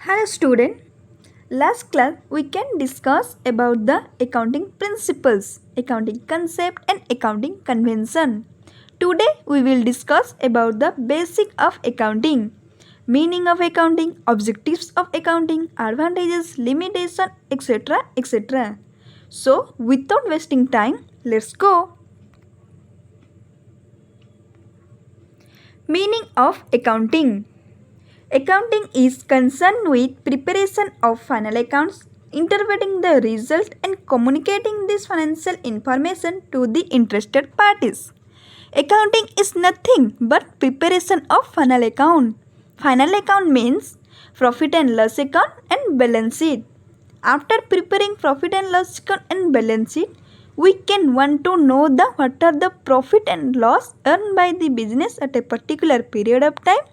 Hello student. Last class we can discuss about the accounting principles, accounting concept and accounting convention. Today we will discuss about the basic of accounting, meaning of accounting, objectives of accounting, advantages, limitation, etc. etc. So without wasting time, let's go. Meaning of accounting. Accounting is concerned with preparation of final accounts, interpreting the result and communicating this financial information to the interested parties. Accounting is nothing but preparation of final account. Final account means profit and loss account and balance sheet. After preparing profit and loss account and balance sheet, we can want to know what are the profit and loss earned by the business at a particular period of time,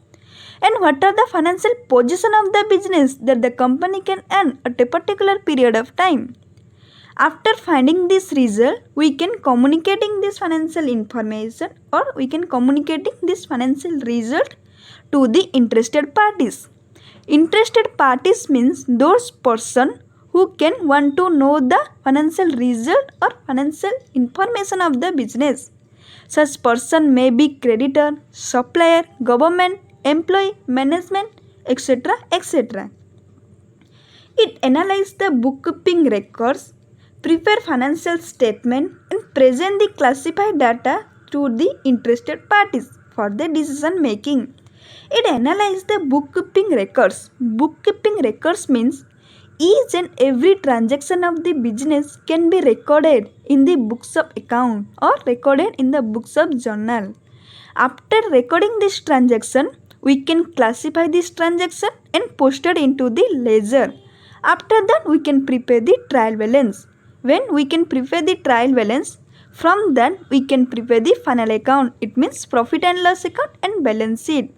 and what are the financial position of the business that the company can earn at a particular period of time. After finding this result, we can communicating this financial information or we can communicating this financial result to the interested parties. Interested parties means those person who can want to know the financial result or financial information of the business. Such person may be creditor, supplier, government, employee, management, etc. etc. It analyzes the bookkeeping records, prepare financial statement and present the classified data to the interested parties for the decision making. It analyzes the bookkeeping records. Bookkeeping records means each and every transaction of the business can be recorded in the books of account or recorded in the books of journal. After recording this transaction, we can classify this transaction and post it into the ledger. After that, we can prepare the trial balance. When we can prepare the trial balance, from that we can prepare the final account. It means profit and loss account and balance sheet.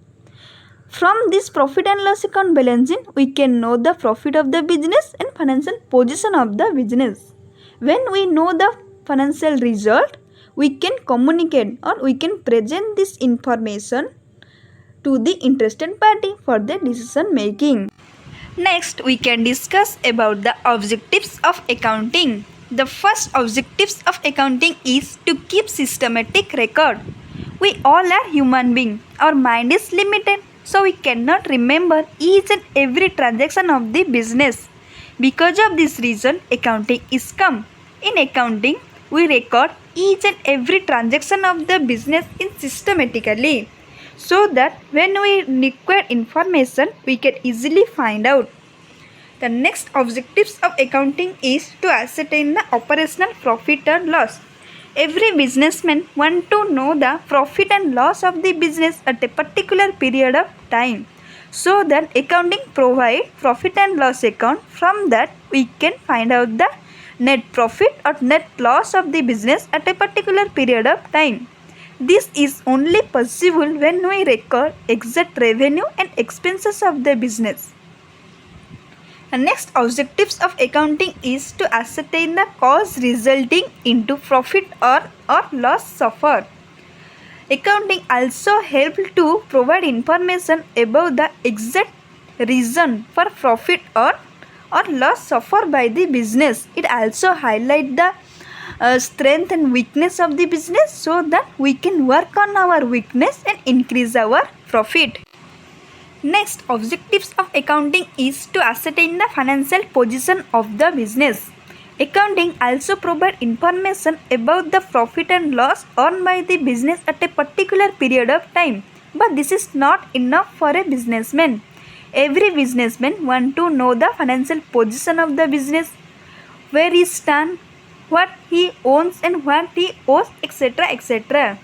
From this profit and loss account balance sheet, we can know the profit of the business and financial position of the business. When we know the financial result, we can communicate or we can present this information to the interested party for the decision making. Next, we can discuss about the objectives of accounting. The first objectives of accounting is to keep systematic record. We all are human beings. Our mind is limited, so we cannot remember each and every transaction of the business. Because of this reason, accounting is come. In accounting, we record each and every transaction of the business in systematically, so that when we require information, we can easily find out. The next objectives of accounting is to ascertain the operational profit or loss. Every businessman want to know the profit and loss of the business at a particular period of time. So that accounting provide profit and loss account. From that we can find out the net profit or net loss of the business at a particular period of time. This is only possible when we record exact revenue and expenses of the business. The next objectives of accounting is to ascertain the cause resulting into profit or loss suffered. Accounting also helps to provide information about the exact reason for profit or loss suffered by the business. It also highlights the strength and weakness of the business, so that we can work on our weakness and increase our profit. Next, objectives of accounting is to ascertain the financial position of the business. Accounting also provides information about the profit and loss earned by the business at a particular period of time. But this is not enough for a businessman. Every businessman wants to know the financial position of the business, where he stands, what he owns and what he owes, etc. etc.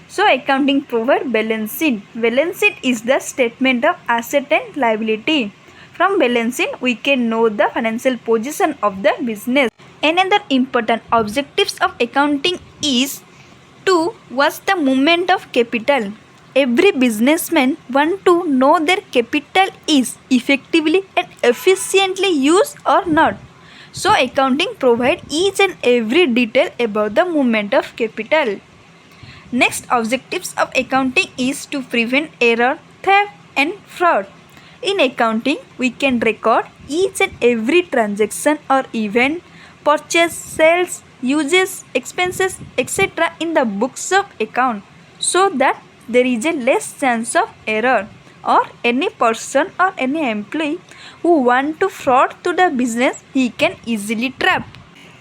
So accounting provides balance sheet. Balance sheet is the statement of asset and liability. From balance sheet we can know the financial position of the business. Another important objectives of accounting is to watch the movement of capital. Every businessman want to know their capital is effectively and efficiently used or not. So accounting provides each and every detail about the movement of capital. Next objectives of accounting is to prevent error, theft and fraud. In accounting, we can record each and every transaction or event, purchase, sales, uses, expenses, etc. in the books of account so that there is a less chance of error or any person or any employee who want to fraud to the business, he can easily trap.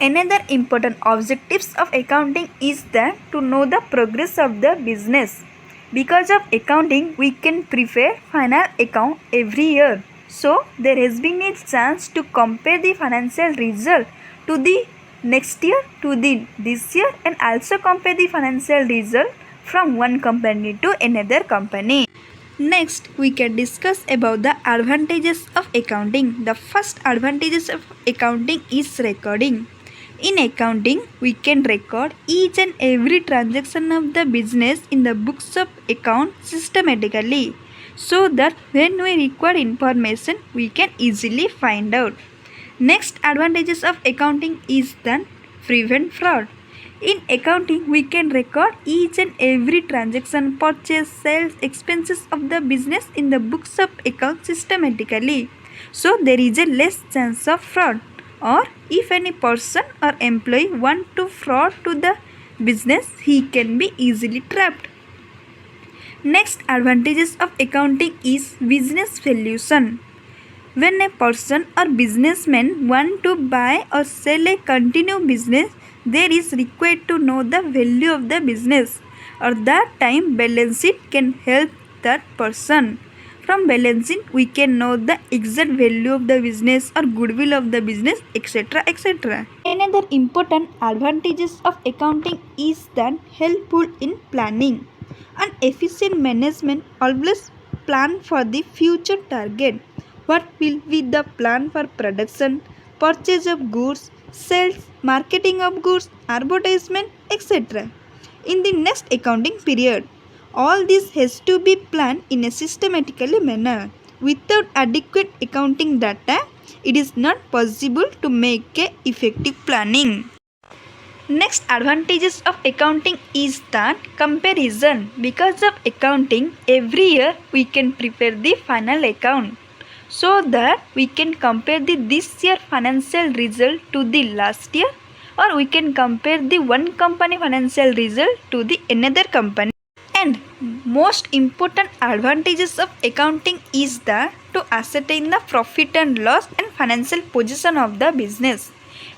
Another important objectives of accounting is that to know the progress of the business. Because of accounting, we can prepare final account every year. So, there has been a chance to compare the financial result to the next year to the this year and also compare the financial result from one company to another company. Next, we can discuss about the advantages of accounting. The first advantages of accounting is recording. In accounting, we can record each and every transaction of the business in the books of account systematically so that when we require information, we can easily find out. Next advantages of accounting is that prevent fraud. In accounting, we can record each and every transaction, purchase, sales, expenses of the business in the books of account systematically. So there is a less chance of fraud. Or if any person or employee want to fraud to the business, he can be easily trapped. Next advantages of accounting is business valuation. When a person or businessman want to buy or sell a continued business, there is required to know the value of the business. At that time, balance sheet can help that person. From balance sheet, we can know the exact value of the business or goodwill of the business, etc. etc. Another important advantages of accounting is that helpful in planning. An efficient management always plan for the future target. What will be the plan for production, purchase of goods, sales, marketing of goods, advertisement, etc. in the next accounting period. All this has to be planned in a systematically manner. Without adequate accounting data, it is not possible to make a effective planning. Next advantages of accounting is that comparison. Because of accounting, every year we can prepare the final account so that we can compare the this year financial result to the last year, or we can compare the one company financial result to the another company. And most important advantages of accounting is that to ascertain the profit and loss and financial position of the business.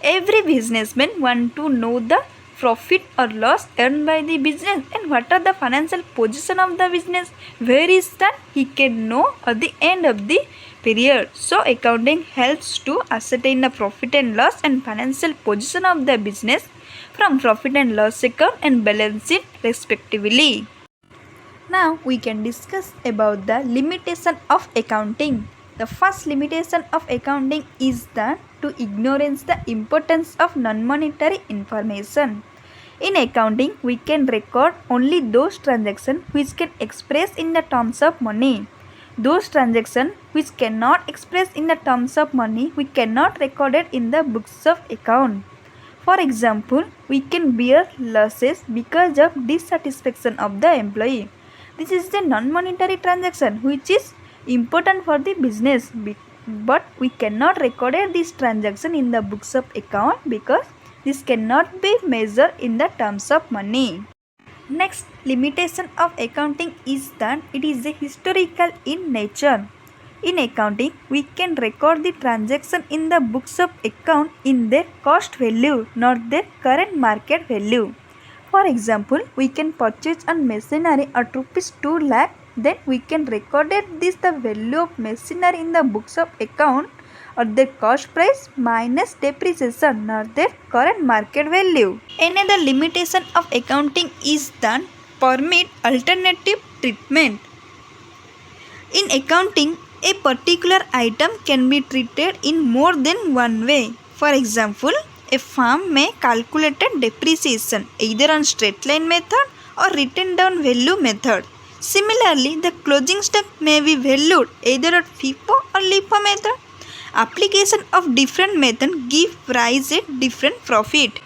Every businessman want to know the profit or loss earned by the business and what are the financial position of the business. Where is that he can know at the end of the period. So accounting helps to ascertain the profit and loss and financial position of the business from profit and loss account and balance sheet respectively. Now we can discuss about the limitation of accounting. The first limitation of accounting is that to ignorance the importance of non-monetary information. In accounting, we can record only those transactions which can express in the terms of money. Those transactions which cannot express in the terms of money, we cannot record it in the books of account. For example, we can bear losses because of dissatisfaction of the employee. This is the non-monetary transaction which is important for the business, but we cannot record this transaction in the books of account because this cannot be measured in the terms of money. Next limitation of accounting is that it is a historical in nature. In accounting, we can record the transaction in the books of account in their cost value, not their current market value. For example, we can purchase a machinery at rupees 2 lakh, then we can record this the value of machinery in the books of account at their cost price minus depreciation, not their current market value. Another limitation of accounting is that permit alternative treatment. In accounting, a particular item can be treated in more than one way. For example, a firm may calculate depreciation either on straight line method or written down value method. Similarly, the closing stock may be valued either at FIFO or LIFO method. Application of different methods give rise a different profit.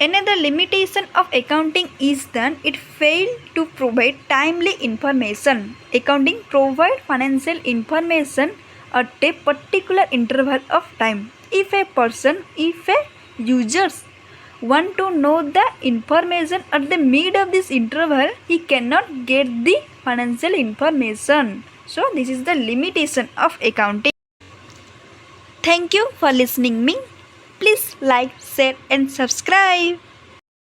Another limitation of accounting is that it failed to provide timely information. Accounting provides financial information at a particular interval of time. If a users want to know the information at the mid of this interval, he cannot get the financial information. So this is the limitation of accounting. Thank you for listening me. Please like, share and subscribe.